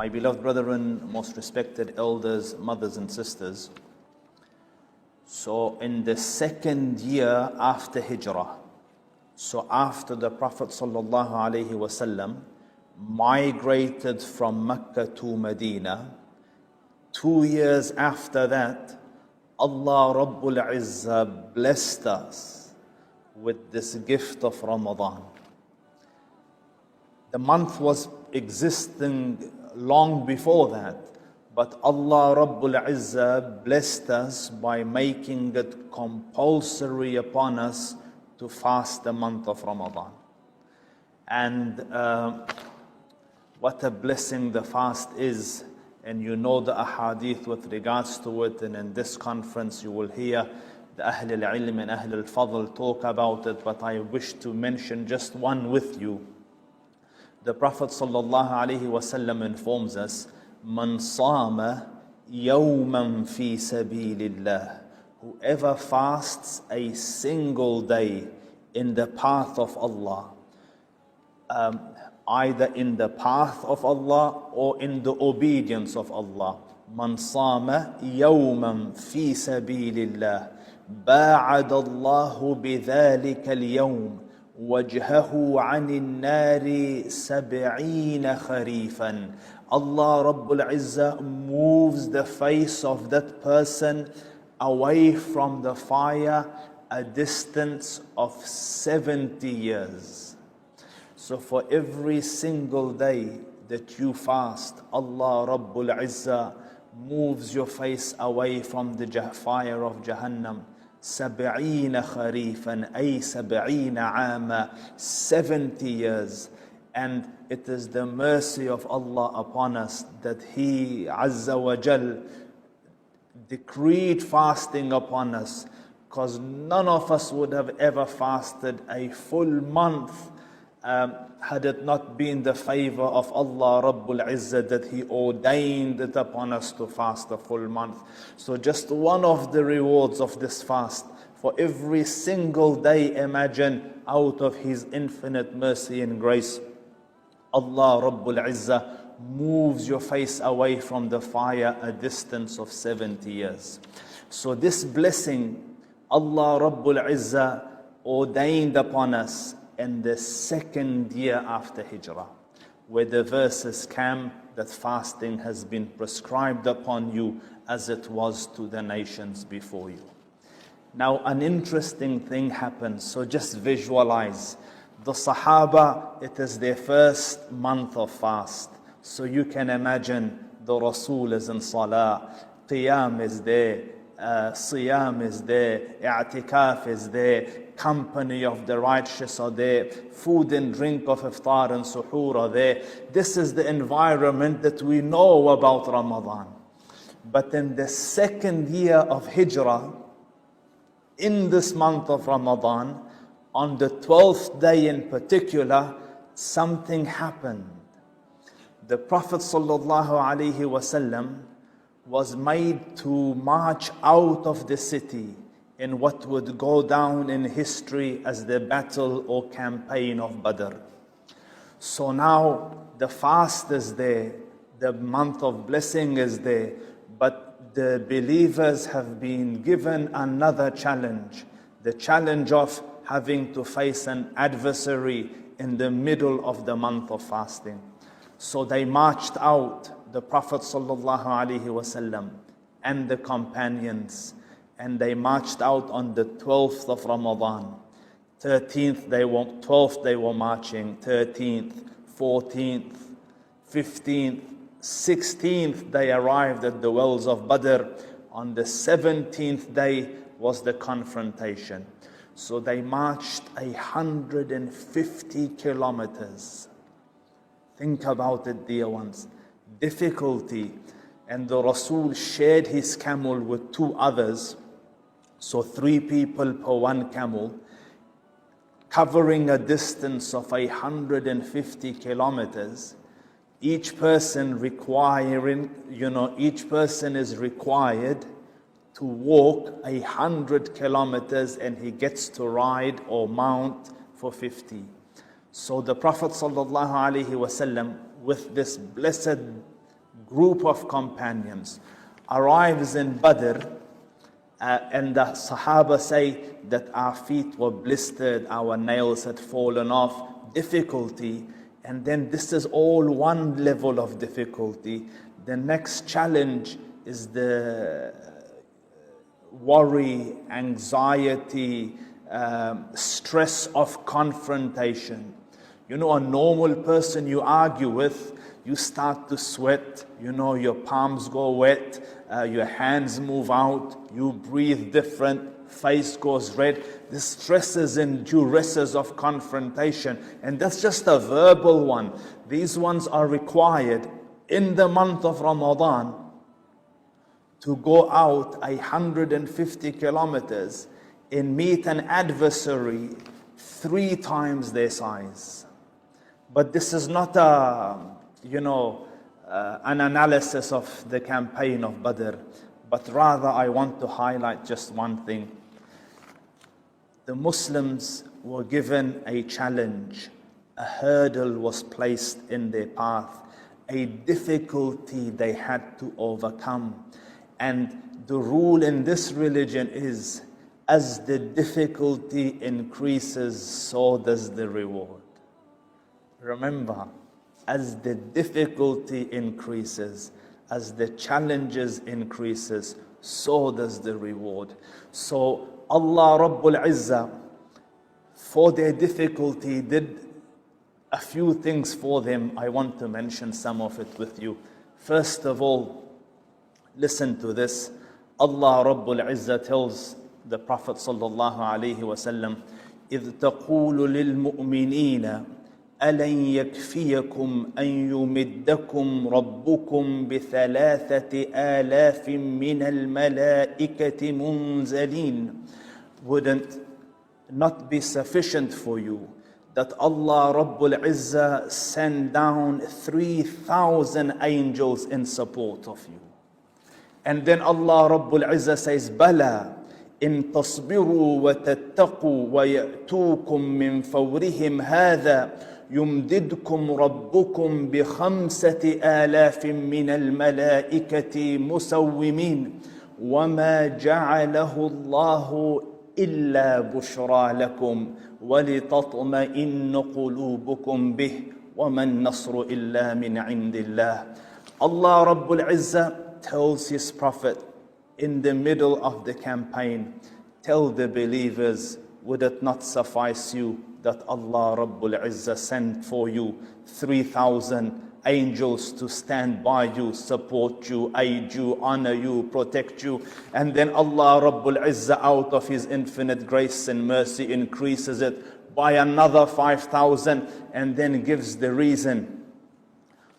My beloved brethren, most respected elders, mothers and sisters. So in the second year after Hijrah, so after the Prophet ﷺ migrated from Mecca to Medina, 2 years after that, Allah Rabbul Izzah blessed us with this gift of Ramadan. The month was existing long before that, but Allah Rabbul Izzah blessed us by making it compulsory upon us to fast the month of Ramadan. And what a blessing the fast is. And you know the ahadith with regards to it, and in this conference you will hear the Ahl al-Ilm and Ahl al-Fadl talk about it, but I wish to mention just one with you. The Prophet ﷺ informs us, "Man sama yawman fi sabilillah." Whoever fasts a single day in the path of Allah, either in the path of Allah or in the obedience of Allah. Man sama yawman fi sabilillah, ba'ad Allahu bidhalika al-yawm wajhahu 'anil nari 70 kharifan. Allah Rabbul Izzah moves the face of that person away from the fire a distance of 70 years. So for every single day that you fast, Allah Rabbul Izzah moves your face away from the fire of Jahannam. 70 kharifan, ay 70 ama, 70 years. And it is the mercy of Allah upon us that He Azza wa Jal decreed fasting upon us, because none of us would have ever fasted a full month had it not been the favor of Allah Rabbul Izzah that He ordained it upon us to fast a full month. So just one of the rewards of this fast, for every single day, imagine out of His infinite mercy and grace, Allah Rabbul Izzah moves your face away from the fire a distance of 70 years. So this blessing Allah Rabbul Izzah ordained upon us in the second year after Hijrah, where the verses came that fasting has been prescribed upon you as it was to the nations before you. Now an interesting thing happens, so just visualize. The Sahaba, it is their first month of fast. So you can imagine the Rasul is in Salah, Qiyam is there, Siyam is there, I'tikaf is there, company of the righteous are there, food and drink of iftar and suhoor are there. This is the environment that we know about Ramadan. But in the second year of Hijrah, in this month of Ramadan, on the 12th day in particular, something happened. The Prophet ﷺ was made to march out of the city in what would go down in history as the battle or campaign of Badr. So now the fast is there, the month of blessing is there, but the believers have been given another challenge, the challenge of having to face an adversary in the middle of the month of fasting. So they marched out, the Prophet ﷺ and the companions, and they marched out on the 12th of Ramadan. 12th they were marching, 13th, 14th, 15th, 16th they arrived at the wells of Badr. On the 17th day was the confrontation. So they marched 150 kilometers. Think about it, dear ones. Difficulty. And the Rasul shared his camel with 2 others. So 3 people per 1 camel, covering a distance of 150 kilometers. Each person is required to walk 100 kilometers, and he gets to ride or mount for 50. So the Prophet ﷺ, with this blessed group of companions arrives in Badr, and the Sahaba say that our feet were blistered, our nails had fallen off, difficulty. And then this is all one level of difficulty. The next challenge is the worry, anxiety, stress of confrontation. You know, a normal person you argue with, you start to sweat, you know, your palms go wet, your hands move out, you breathe different, face goes red. The stresses and duresses of confrontation, and that's just a verbal one. These ones are required in the month of Ramadan to go out 150 kilometers and meet an adversary 3 times their size. But this is not an analysis of the campaign of Badr, but rather I want to highlight just one thing. The Muslims were given a challenge, a hurdle was placed in their path, a difficulty they had to overcome. And the rule in this religion is, as the difficulty increases, so does the reward. Remember, as the difficulty increases, as the challenges increases, so does the reward. So Allah Rabbul Izzah, for their difficulty, did a few things for them. I want to mention some of it with you. First of all, listen to this. Allah Rabbul Izzah tells the Prophet sallallahu alaihi wasallam, إِذْ تَقُولُ لِلْمُؤْمِنِينَ أَلَنْ يَكْفِيَكُمْ أَنْ يُمِدَّكُمْ رَبُّكُمْ بِثَلَاثَةِ آلَافٍ مِّنَ الْمَلَائِكَةِ مُنْزَلِينَ. Wouldn't not be sufficient for you that Allah Rabbul Izzah send down 3,000 angels in support of you? And then Allah Rabbul Izzah says, بَلَى إِن تَصْبِرُوا وَتَتَّقُوا وَيَأْتُوكُم مِّن فَوْرِهِمْ هَذَا يُمْدِدْكُمْ رَبُّكُمْ بِخَمْسَةِ آلَافٍ مِّنَ الْمَلَائِكَةِ مُسَوِّمِينَ وَمَا جَعَلَهُ اللَّهُ إِلَّا بُشْرَى لَكُمْ وَلِتَطْمَئِنَّ قُلُوبُكُمْ بِهِ وَمَا النَّصْرُ إِلَّا مِنْ عِنْدِ اللَّهِ. Allah Rabbul Izzah tells His Prophet in the middle of the campaign, tell the believers, would it not suffice you that Allah Rabbul Izzah sent for you 3,000 angels to stand by you, support you, aid you, honor you, protect you? And then Allah Rabbul Izzah, out of His infinite grace and mercy, increases it by another 5,000 and then gives the reason.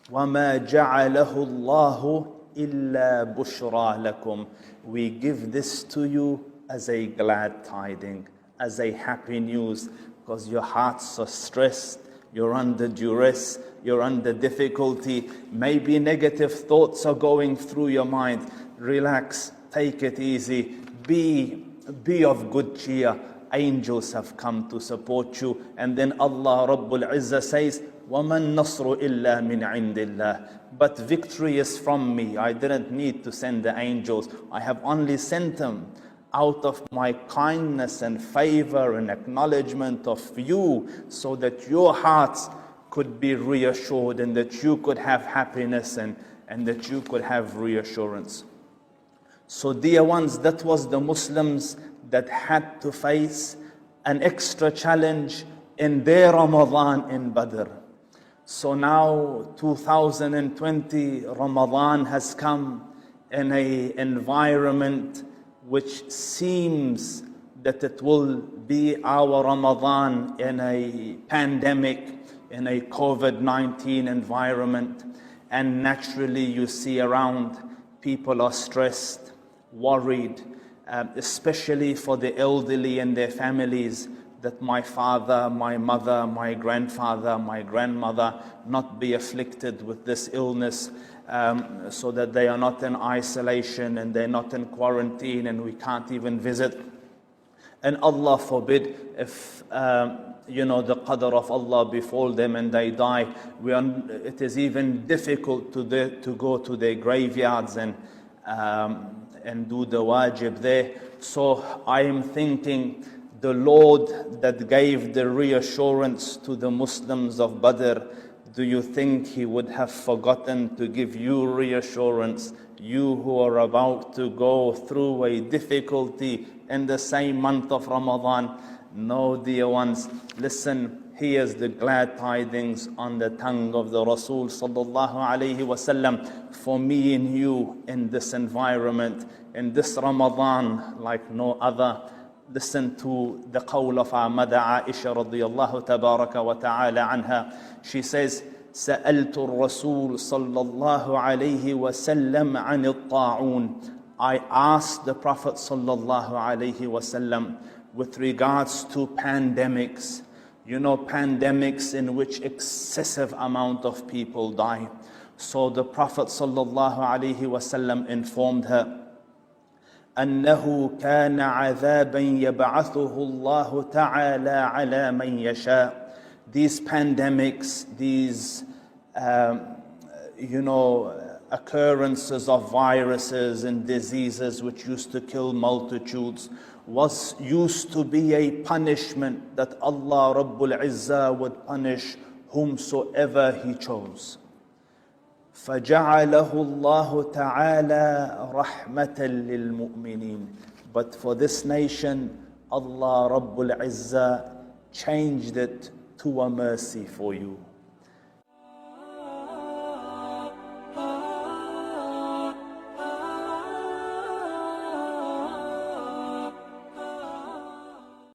وَمَا جَعَلَهُ اللَّهُ إِلَّا بُشْرَى لَكُمْ. We give this to you as a glad tiding, as a happy news, because your hearts are stressed, you're under duress, you're under difficulty, maybe negative thoughts are going through your mind. Relax, take it easy, be of good cheer. Angels have come to support you. And then Allah Rabbul Izzah says, وَمَا النَّصْرُ إِلَّا مِنْ عِنْدِ اللَّهِ. But victory is from me. I didn't need to send the angels. I have only sent them out of my kindness and favor and acknowledgement of you, so that your hearts could be reassured and that you could have happiness and that you could have reassurance. So dear ones, that was the Muslims that had to face an extra challenge in their Ramadan in Badr. So now 2020 Ramadan has come in an environment which seems that it will be our Ramadan in a pandemic, in a COVID-19 environment. And naturally you see around, people are stressed, worried, especially for the elderly and their families, that my father, my mother, my grandfather, my grandmother not be afflicted with this illness, so that they are not in isolation and they're not in quarantine and we can't even visit. And Allah forbid if the qadr of Allah befall them and they die, it is even difficult to go to their graveyards and do the wajib there. So I am thinking, the Lord that gave the reassurance to the Muslims of Badr, do you think He would have forgotten to give you reassurance, you who are about to go through a difficulty in the same month of Ramadan? No, dear ones, listen, here's the glad tidings on the tongue of the Rasul sallallahu alaihi wasallam for me and you in this environment, in this Ramadan like no other. Listen to the qawl of our mother Aisha radiyallahu tabaraka wa ta'ala anha. She says, سألت الرسول صلى الله عليه وسلم عن الطاعون. I asked the Prophet sallallahu alaihi wasallam with regards to pandemics. Pandemics in which excessive amount of people die. So the Prophet sallallahu alaihi wasallam informed her, أنه كان عذابا يبعثه الله تعالى على من يشاء. These pandemics, these occurrences of viruses and diseases which used to kill multitudes, used to be a punishment that Allah Rabbul Izzah would punish whomsoever He chose. فَجَعَلَهُ اللَّهُ تَعَالَى رَحْمَةً لِلْمُؤْمِنِينَ. But for this nation, Allah Rabbul Izzah changed it to a mercy for you.